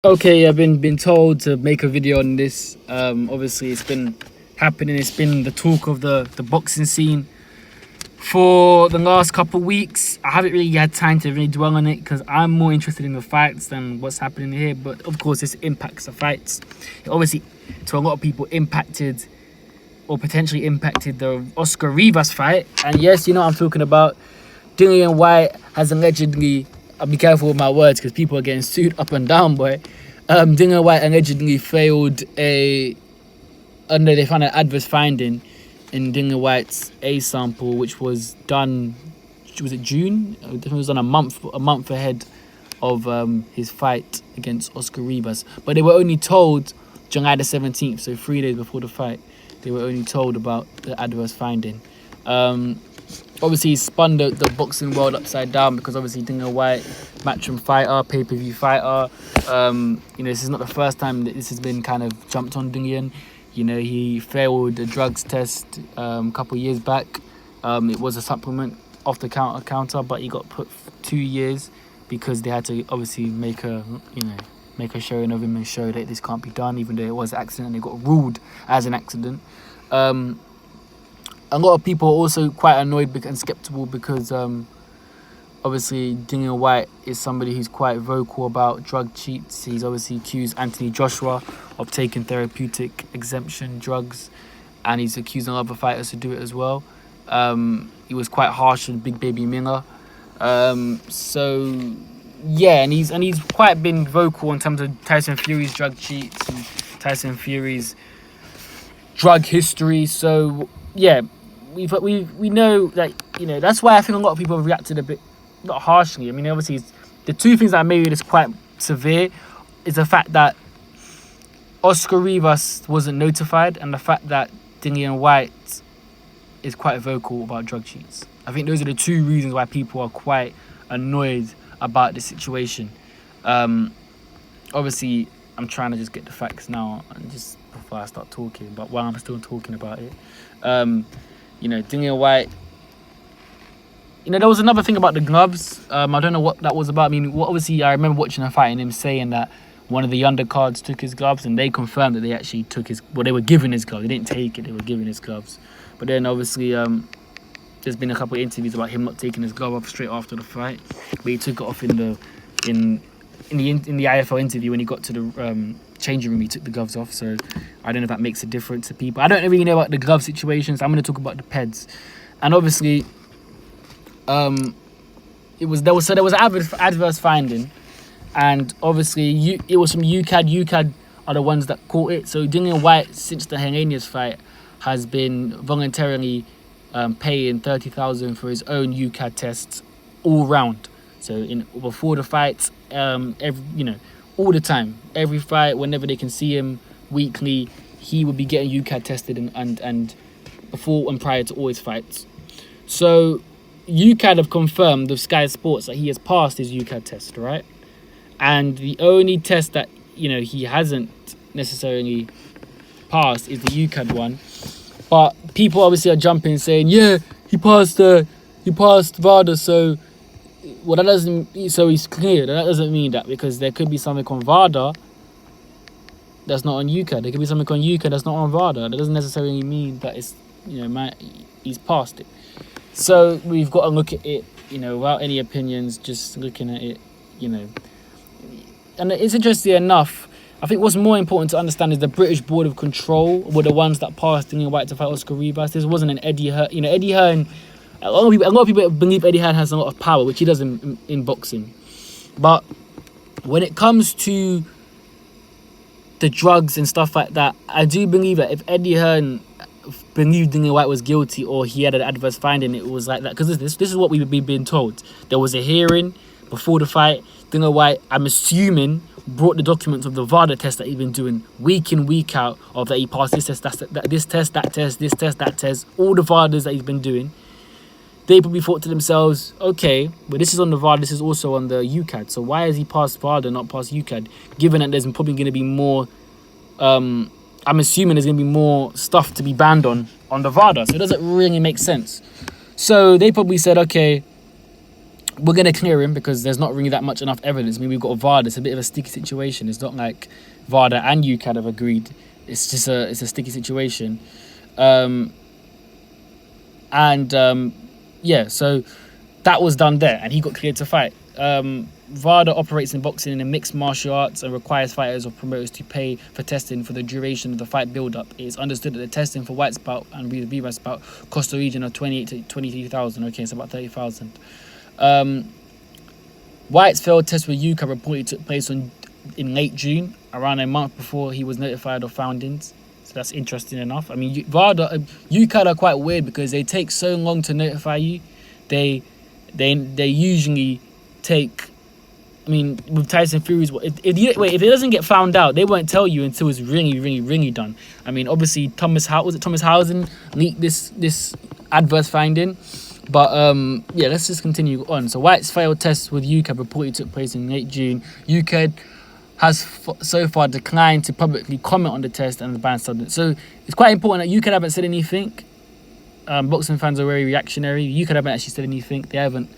Okay, I've been told to make a video on this. Obviously, it's been happening. It's been the talk of the boxing scene for the last couple of weeks. I haven't really had time to really dwell on it because I'm more interested in the fights than what's happening here. But of course, this impacts the fights. It obviously, to a lot of people, impacted or potentially impacted the Oscar Rivas fight. And yes, you know what I'm talking about. Dillian Whyte has allegedly, I'll be careful with my words because people are getting sued up and down, boy. Dillian Whyte allegedly failed they found an adverse finding in Dillian Whyte's A sample, which was done, was it June? It was done a month ahead of his fight against Oscar Rivas. But they were only told July the 17th, so 3 days before the fight, they were only told about the adverse finding. Obviously, he spun the boxing world upside down because obviously Dillian Whyte, Matchroom fighter, pay-per-view fighter. This is not the first time that this has been kind of jumped on Dillian. You know, he failed a drugs test a couple of years back. It was a supplement off the counter, but he got put 2 years because they had to obviously make a showing of him and show that this can't be done, even though it was an accident and it got ruled as an accident. A lot of people are also quite annoyed and skeptical because obviously Dillian Whyte is somebody who's quite vocal about drug cheats. He's obviously accused Anthony Joshua of taking therapeutic exemption drugs, and he's accusing other fighters to do it as well. He was quite harsh with Big Baby Miller. And he's quite been vocal in terms of Tyson Fury's drug cheats and Tyson Fury's drug history. So yeah, we know that, that's why I think a lot of people have reacted a bit, not harshly. I mean, obviously, the two things that made it quite severe is the fact that Oscar Rivas wasn't notified and the fact that Dillian Whyte is quite vocal about drug cheats. I think those are the two reasons why people are quite annoyed about the situation. Obviously, I'm trying to just get the facts now and just before I start talking, but while I'm still talking about it, Dillian Whyte, there was another thing about the gloves. I don't know what that was about. I mean, obviously, I remember watching a fight and him saying that one of the undercards took his gloves, and they confirmed that they actually took they were given his gloves. They didn't take it, they were given his gloves. But then, obviously, there's been a couple of interviews about him not taking his glove off straight after the fight, but he took it off in the IFL interview when he got to the changing room. He took the gloves off, so I don't know if that makes a difference to people. I don't really know about the glove situations. I'm going to talk about the peds, and obviously, there was an adverse finding, and obviously it was from UKAD. UKAD are the ones that caught it. So Dillian Whyte, since the Hellenius fight, has been voluntarily paying $30,000 for his own UKAD tests all round. So before the fights, all the time, every fight, whenever they can see him weekly, he would be getting UKAD tested and before and prior to all his fights. So UKAD have confirmed with Sky Sports that he has passed his UKAD test, right? And the only test that he hasn't necessarily passed is the UKAD one. But people obviously are jumping, saying, "Yeah, he passed VADA, so." Well, that doesn't. So he's clear. That doesn't mean that, because there could be something on VADA that's not on UKAD. There could be something on UKAD that's not on VADA. That doesn't necessarily mean that it's he's passed it. So we've got to look at it, without any opinions, just looking at it, And it's interesting enough. I think what's more important to understand is the British Board of Control were the ones that passed Dillian Whyte to fight Oscar Rivas. This wasn't an Eddie Hearn. Eddie Hearn. A lot of people believe Eddie Hearn has a lot of power, which he does in boxing. But when it comes to the drugs and stuff like that, I do believe that if Eddie Hearn believed Dillian Whyte was guilty or he had an adverse finding, it was like that. Because this is what we've been told. There was a hearing before the fight. Dillian Whyte, I'm assuming, brought the documents of the VADA test that he's been doing week in, week out, of that he passed this test, this test, that test, all the VADAs that he's been doing. They probably thought to themselves, okay, but this is on the VADA, this is also on the UKAD. So why has he passed VADA, not passed UKAD? Given that there's probably going to be more, I'm assuming there's going to be more stuff to be banned on the VADA. So it doesn't really make sense. So they probably said, okay, we're going to clear him because there's not really that much enough evidence. I mean, we've got VAR. It's a bit of a sticky situation. It's not like VAR and UKAD have agreed. It's just a sticky situation. Yeah, so that was done there, and he got cleared to fight. VADA operates in boxing in a mixed martial arts and requires fighters or promoters to pay for testing for the duration of the fight build-up. It is understood that the testing for Whyte's bout and Rivas' bout cost a region of 28 to 23,000. Okay, it's about 30,000. Whyte's failed test with UKAD reportedly took place in late June, around a month before he was notified of findings. So that's interesting enough. I mean, UKAD are quite weird because they take so long to notify you. They usually take. I mean, with Tyson Fury's, if it doesn't get found out, they won't tell you until it's really done. I mean, obviously Thomas Hauser leaked this adverse finding, but yeah, let's just continue on. So Whyte's failed test with UKAD reportedly took place in late June. UKAD has so far declined to publicly comment on the test and the ban subject. So it's quite important that UKAD haven't said anything. Boxing fans are very reactionary. UKAD haven't actually said anything. They haven't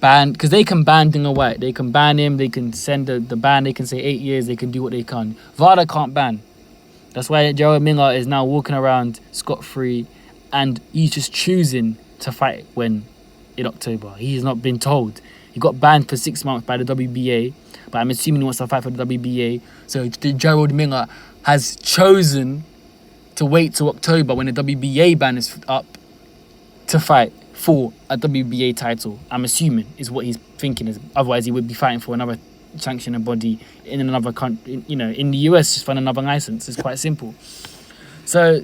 banned, because they can ban Dillian Whyte. They can ban him. They can send the ban. They can say 8 years. They can do what they can. VADA can't ban. That's why Gerald Miller is now walking around scot-free, and he's just choosing to fight in October. He's not been told. He got banned for 6 months by the WBA, but I'm assuming he wants to fight for the WBA. So Gerald Miller has chosen to wait till October when the WBA ban is up to fight for a WBA title. I'm assuming is what he's thinking. Is otherwise he would be fighting for another sanctioning body in another country. You know, in the US, just for another license. It's quite simple. So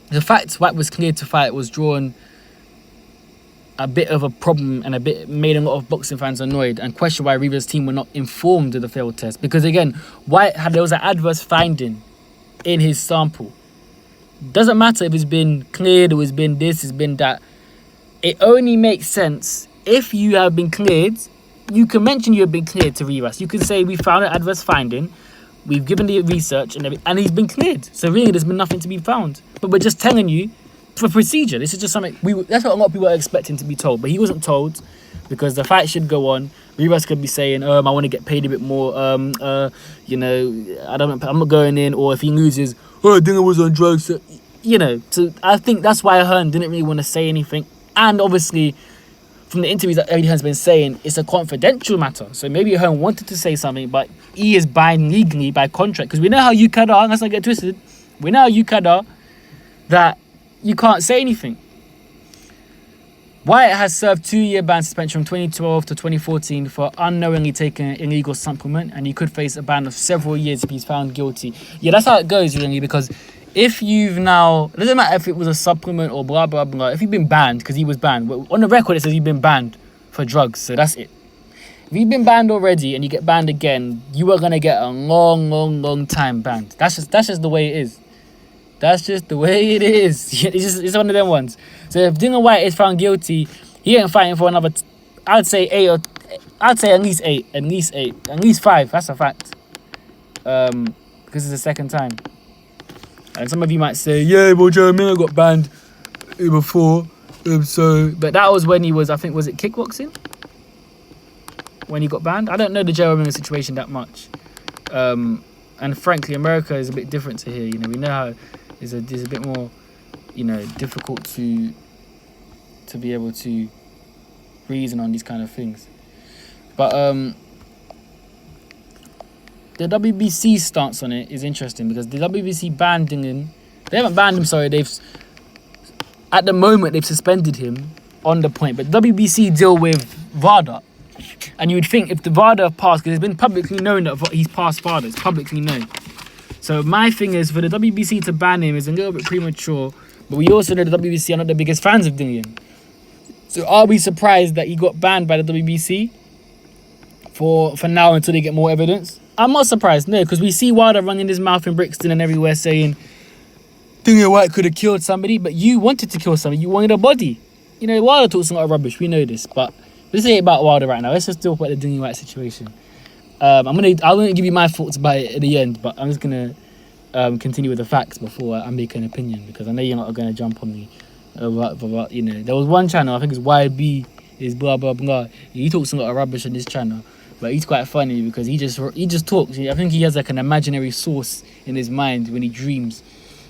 the fact Whyte was cleared to fight was drawn a bit of a problem and made a lot of boxing fans annoyed and question why Rivas' team were not informed of the failed test. Because again, there was an adverse finding in his sample. Doesn't matter if it's been cleared or it's been this, it's been that. It only makes sense if you have been cleared. You can mention you have been cleared to Rivas. You can say we found an adverse finding, we've given the research and he's been cleared. So really, there's been nothing to be found. But we're just telling you for procedure. This is just something that's what a lot of people are expecting to be told, but he wasn't told because the fight should go on. Rivas could be saying, I want to get paid a bit more. You know, I'm not going in. Or if he loses, I think I was on drugs. So, you know, so I think that's why Hearn didn't really want to say anything. And obviously, from the interviews that Eddie Hearn's been saying, it's a confidential matter. So maybe Hearn wanted to say something, but he is bound legally by contract. Because we know how UKAD are, let's not get twisted. We know how UKAD are, that you can't say anything. Whyte has served 2-year ban suspension from 2012 to 2014 for unknowingly taking an illegal supplement, and he could face a ban of several years if he's found guilty. Yeah, that's how it goes, really, because if you've now, it doesn't matter if it was a supplement or blah, blah, blah. If you've been banned, because he was banned. On the record, it says you've been banned for drugs. So that's it. If you've been banned already and you get banned again, you are going to get a long time banned. That's just the way it is. That's just the way it is. It's one of them ones. So if Dillian Whyte is found guilty, he ain't fighting for another, I'd say at least 8. At least 5. That's a fact. Because it's the second time. And some of you might say, yeah, well, Joe Miller got banned before. But that was when he was, I think, was it kickboxing? When he got banned? I don't know the Joe Miller situation that much. And frankly, America is a bit different to here. You know, we know how it's a bit more, you know, difficult to be able to reason on these kind of things. But the WBC stance on it is interesting because the WBC banned Dillian. They haven't banned him, sorry. At the moment, they've suspended him on the point. But WBC deal with VADA. And you would think if the VADA passed, because it's been publicly known that he's passed VADA. It's publicly known. So my thing is, for the WBC to ban him is a little bit premature. But we also know the WBC are not the biggest fans of Dillian. So are we surprised that he got banned by the WBC for now until they get more evidence? I'm not surprised, no, because we see Wilder running his mouth in Brixton and everywhere saying Dillian Whyte could have killed somebody, but you wanted to kill somebody. You wanted a body. You know, Wilder talks a lot of rubbish. We know this, but let's say about Wilder right now. Let's just talk about the Dillian Whyte situation. I'm gonna give you my thoughts about it at the end, but I'm just gonna continue with the facts before I make an opinion because I know you're not gonna jump on me. You know, there was one channel, I think it's YB is blah blah blah. He talks a lot of rubbish on this channel, but he's quite funny because he just talks. I think he has like an imaginary source in his mind when he dreams,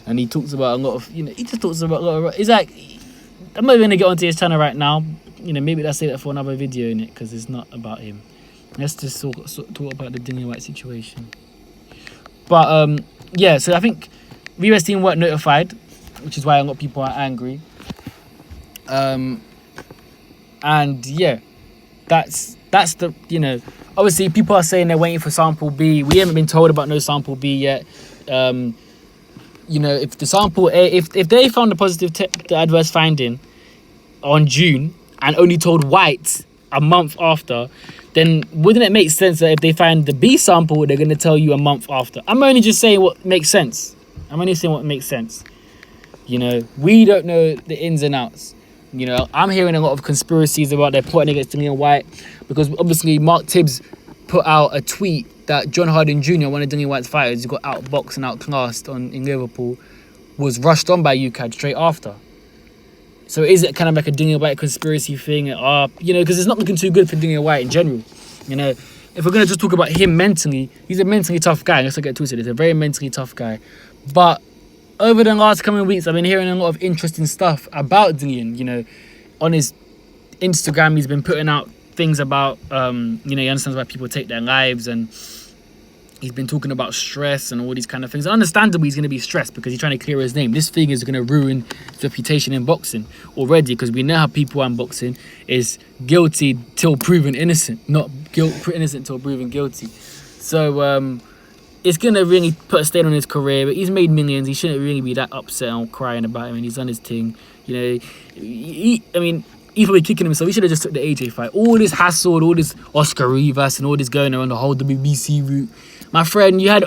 and he talks about a lot of, he just talks about a lot of. It's like, I'm not even gonna get onto his channel right now. Maybe let's say that for another video in it, because it's not about him. Let's just talk about the Dillian Whyte situation. But yeah, so I think Rivas team weren't notified, which is why a lot of people are angry. And yeah, that's the, obviously people are saying they're waiting for sample B. We haven't been told about no sample B yet. If the sample A, if they found a positive the adverse finding on June and only told White a month after, then wouldn't it make sense that if they find the B sample, they're going to tell you a month after? I'm only just saying what makes sense. I'm only saying what makes sense. We don't know the ins and outs. I'm hearing a lot of conspiracies about they're plotting against Dillian Whyte, because obviously Mark Tibbs put out a tweet that John Harding Jr., one of Dillian Whyte's fighters, who got outboxed and outclassed in Liverpool, was rushed on by UKAD straight after. So is it kind of like a Dillian Whyte conspiracy thing? Because it's not looking too good for Dillian Whyte in general. If we're going to just talk about him mentally, he's a mentally tough guy. Let's not get twisted. He's a very mentally tough guy. But over the last coming weeks, I've been hearing a lot of interesting stuff about Dillian. On his Instagram, he's been putting out things about, he understands why people take their lives, and he's been talking about stress and all these kind of things. And understandably, he's going to be stressed because he's trying to clear his name. This thing is going to ruin his reputation in boxing already, because we know how people in boxing is guilty till proven innocent, not innocent till proven guilty. So it's going to really put a stain on his career. But he's made millions. He shouldn't really be that upset and crying about him, and he's done his thing. He's probably kicking himself. He should have just took the AJ fight. All this hassle, all this Oscar Rivas and all this going around the whole WBC route. My friend, you had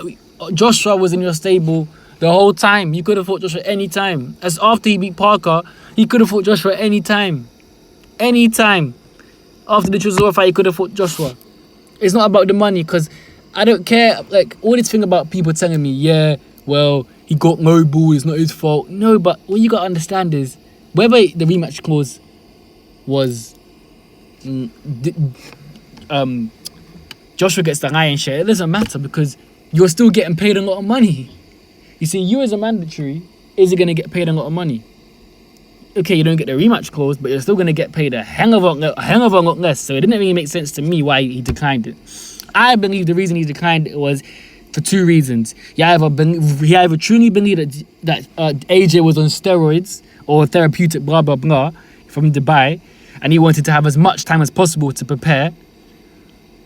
Joshua was in your stable the whole time. You could have fought Joshua any time. As after he beat Parker, he could have fought Joshua any time. Any time. After the Chisora fight, he could have fought Joshua. It's not about the money, because I don't care. Like, all this thing about people telling me, yeah, well, he got mobile, it's not his fault. No, but what you got to understand is, whether the rematch clause was Joshua gets the lion's share, it doesn't matter, because you're still getting paid a lot of money. You see, you as a mandatory, is he going to get paid a lot of money? Okay, you don't get the rematch clause, but you're still going to get paid a hell of a lot less. So it didn't really make sense to me why he declined it. I believe the reason he declined it was for two reasons. He either truly believed that AJ was on steroids or therapeutic blah blah blah from Dubai, and he wanted to have as much time as possible to prepare,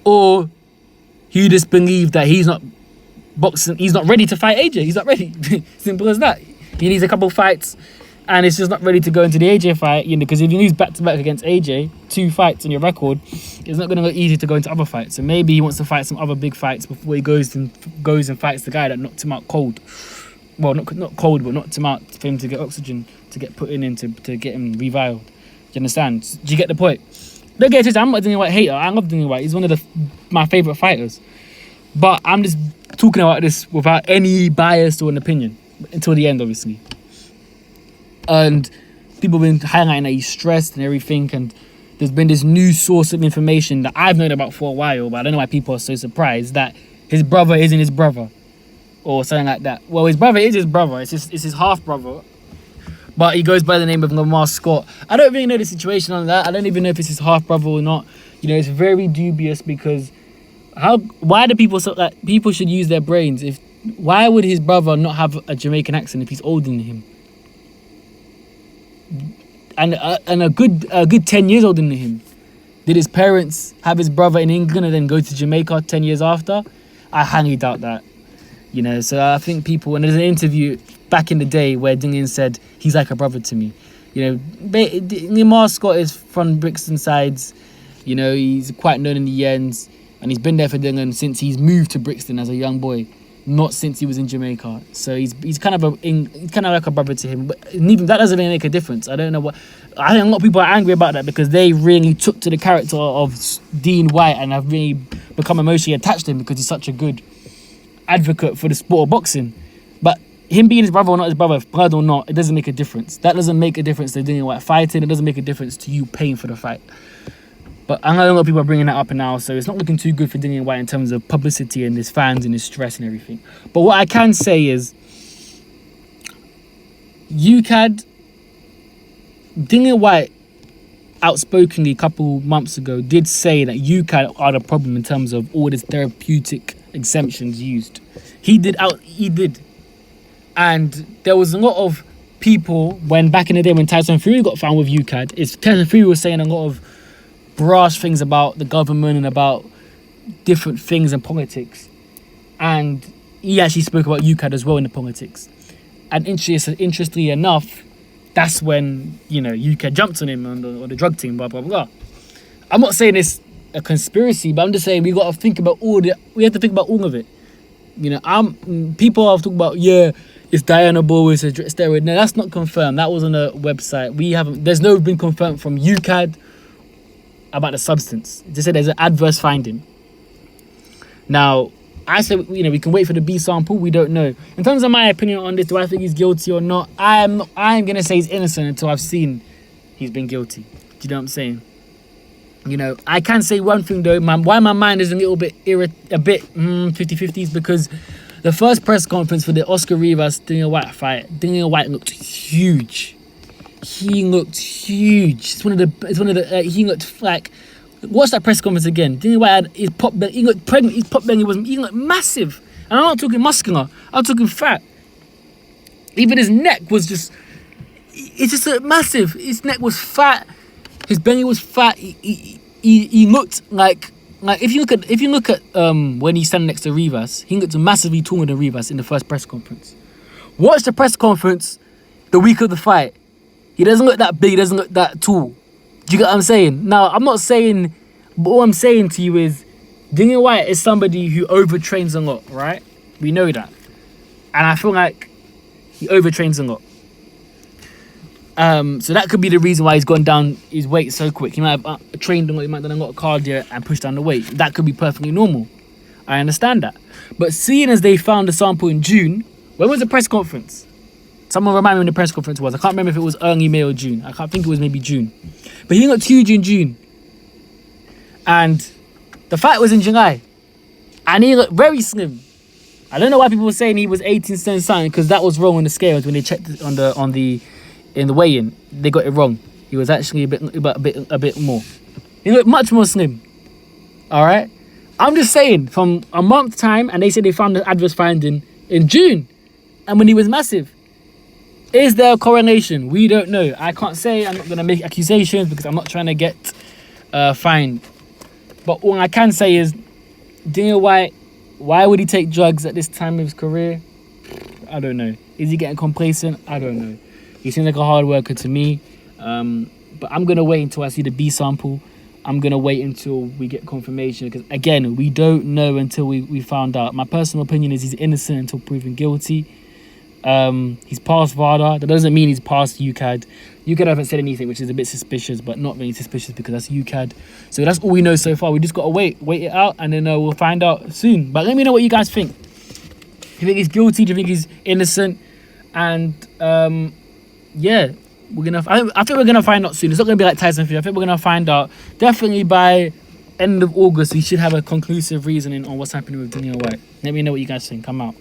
or he just believed that he's not boxing, he's not ready to fight AJ. He's not ready. Simple as that. He needs a couple fights, and it's just not ready to go into the AJ fight, because if you lose back-to-back against AJ, 2 fights on your record, it's not going to look easy to go into other fights. So maybe he wants to fight some other big fights before he goes and fights the guy that knocked him out cold. Well, not cold, but knocked him out for him to get oxygen, to get put in to get him reviled. Do you understand? Do you get the point? Don't get it twisted. I'm not a Dillian Whyte hater. I love Dillian Whyte. He's one of my favourite fighters. But I'm just talking about this without any bias or an opinion. Until the end, obviously. And people have been highlighting that he's stressed and everything, and there's been this new source of information that I've known about for a while, but I don't know why people are so surprised, that his brother isn't his brother, or something like that. Well, his brother is his brother. It's his half-brother, but he goes by the name of Lamar Scott. I don't really know the situation on that. I don't even know if it's his half-brother or not. It's very dubious, because why do people people should use their brains? Why would his brother not have a Jamaican accent if he's older than him? And a good 10 years older than him. Did his parents have his brother in England and then go to Jamaica 10 years after? I highly doubt that. So I think people, and there's an interview back in the day where Dillian said, he's like a brother to me. Lamar Scott is from Brixton sides. He's quite known in the ends, and he's been there for Dillian since he's moved to Brixton as a young boy. Not since he was in Jamaica. So he's kind of like a brother to him. But even that doesn't really make a difference. I don't know what. I think a lot of people are angry about that, because they really took to the character of Dillian Whyte and have really become emotionally attached to him because he's such a good advocate for the sport of boxing. But him being his brother or not his brother, blood or not, it doesn't make a difference. That doesn't make a difference to Dillian Whyte fighting. It doesn't make a difference to you paying for the fight. But I know a lot of people are bringing that up now, so it's not looking too good for Dillian Whyte in terms of publicity and his fans and his stress and everything. But what I can say is, UKAD, Dillian Whyte, outspokenly a couple months ago, did say that UKAD are the problem in terms of all this therapeutic exemptions used. He did. And there was a lot of people when back in the day when Tyson Fury got found with UKAD, Tyson Fury was saying a lot of brash things about the government and about different things in politics. And he actually spoke about UKAD as well in the politics. And interestingly enough, that's when, UKAD jumped on him on the drug team, blah, blah, blah. I'm not saying it's a conspiracy, but I'm just saying we have to think about all of it. People are talking about, it's Dianabol, it's a steroid. No, that's not confirmed. That was on a website. There's no been confirmed from UKAD about the substance. They said there's an adverse finding. Now, I said, we can wait for the B sample. We don't know. In terms of my opinion on this, do I think he's guilty or not? I'm going to say he's innocent until I've seen he's been guilty. Do you know what I'm saying? I can say one thing though, why my mind is a little bit 50-50 is because the first press conference for the Oscar Rivas Dillian Whyte fight, Dillian Whyte looked huge. He looked huge. He looked like, watch that press conference again. Dillian Whyte had his pop belly. He looked pregnant. His pop belly he looked massive. And I'm not talking muscular. I'm talking fat. Even his neck was it's just massive. His neck was fat. His belly was fat. He looked like if you look at when he's standing next to Rivas, he looked massively taller than Rivas in the first press conference. Watch the press conference the week of the fight. He doesn't look that big. He doesn't look that tall. Do you get what I'm saying? Now, I'm not saying, but all I'm saying to you is, Dillian Whyte is somebody who overtrains a lot, right? We know that. And I feel like he overtrains a lot. So that could be the reason why he's gone down his weight so quick. He might have trained a lot, he might have done a lot of cardio and pushed down the weight. That could be perfectly normal. I understand that. But seeing as they found the sample in June, when was the press conference? Someone remind me when the press conference was. I can't remember if it was early May or June. I can't think it was maybe June. But he looked huge in June. And the fight was in July. And he looked very slim. I don't know why people were saying he was 18 stone something, because that was wrong on the scales when they checked it in the weigh-in. They got it wrong. He was actually a bit more. He looked much more slim. Alright? I'm just saying, from a month time, and they said they found the adverse finding in June. And when he was massive. Is there a correlation? We don't know. I can't say. I'm not going to make accusations because I'm not trying to get fined. But what I can say is, Dillian Whyte, why would he take drugs at this time of his career? I don't know. Is he getting complacent? I don't know. He seems like a hard worker to me. But I'm going to wait until I see the B sample. I'm going to wait until we get confirmation. Because, again, we don't know until we found out. My personal opinion is he's innocent until proven guilty. He's passed VADA. That doesn't mean he's passed UKAD. UKAD haven't said anything, which is a bit suspicious, but not really suspicious because that's UKAD. So that's all we know so far. We just got to wait it out, and then we'll find out soon. But let me know what you guys think. Do you think he's guilty? Do you think he's innocent? And yeah, I think we're gonna find out soon. It's not gonna be like Tyson Fury. I think we're gonna find out definitely by end of August. We should have a conclusive reasoning on what's happening with Dillian Whyte. Let me know what you guys think. I'm out.